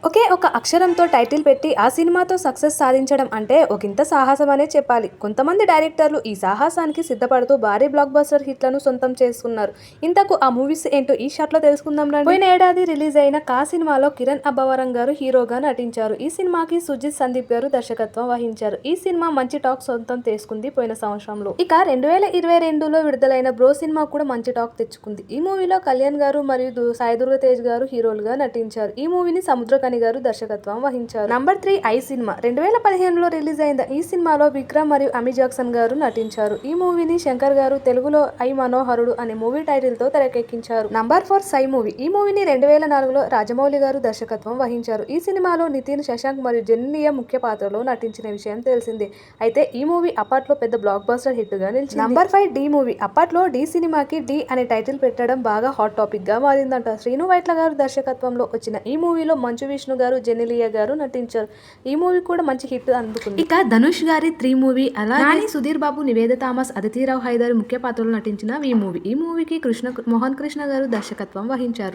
ఒకే ఒక అక్షరంతో టైటిల్ పెట్టి ఆ సినిమాతో సక్సెస్ సాధించడం అంటే ఒకంత సాహసం అనే చెప్పాలి. కొంతమంది డైరెక్టర్లు ఈ సాహసానికి సిద్ధపడుతూ భారీ బ్లాక్ బస్టర్ హిట్లను సొంతం చేసుకున్నారు. ఇంతకు ఆ మూవీస్ ఏంటో ఈ షాట్లో తెలుసుకుందాం రండి. పోయిన ఏడాది రిలీజ్ అయిన కా సినిమాలో కిరణ్ అబ్బవరం గారు హీరోగా నటించారు. ఈ సినిమాకి సుజిత్ సందీప్ గారు దర్శకత్వం వహించారు. ఈ సినిమా మంచి టాక్ సొంతం చేసుకుంది పోయిన సంవత్సరంలో. ఇక 2022లో విడుదలైన బ్రో సినిమా కూడా మంచి టాక్ తెచ్చుకుంది. ఈ మూవీలో కళ్యాణ్ గారు మరియు సాయి దుర్గా తేజ్ గారు హీరోలుగా నటించారు. ఈ మూవీని సముద్రకని గారు దర్శకత్వం వహించారు. నంబర్ 3 ఐ సినిమా 2015లో రిలీజ్ అయిన ఈ సినిమాలో విక్రమ్ మరియు అమీ జాక్సన్ గారు నటించారు. ఈ మూవీని శంకర్ గారు తెలుగులో ఐ మనోహరుడు అనే మూవీ టైటిల్ తో తెరకెక్కించారు. నంబర్ 4 సై మూవీ. ఈ మూవీని 2004లో రాజమౌళి గారు దర్శకత్వం వహించారు. ఈ సినిమాలో నితిన్, శశాంక్ మరియు జెన్నెలియా ముఖ్య పాత్రలో నటించిన విషయం తెలిసిందే. అయితే ఈ మూవీ అప్పట్లో పెద్ద బ్లాక్ బస్టర్ హిట్ గా నిలిచింది. Number 5 Dhee movie. అప్పట్లో డి సినిమాకి డి అనే టైటిల్ పెట్టడం బాగా హాట్ టాపిక్ గా మారిందంట. శ్రీను వైట్ల గారు దర్శకత్వంలో వచ్చిన ఈ మూవీలో మంచు విష్ణు గారు, జెన్నెలియా గారు నటించారు. ఈ మూవీ కూడా మంచి హిట్ అందుకుంది. ఇక ధనుష్ గారి 3 మూవీ, అలాగే సుధీర్ బాబు, నివేద థామస్, అదితిరావు హైదర్ ముఖ్య పాత్రలో నటించిన ఈ మూవీ. ఈ మూవీకి మోహన్ కృష్ణ గారు దర్శకత్వం వహించారు.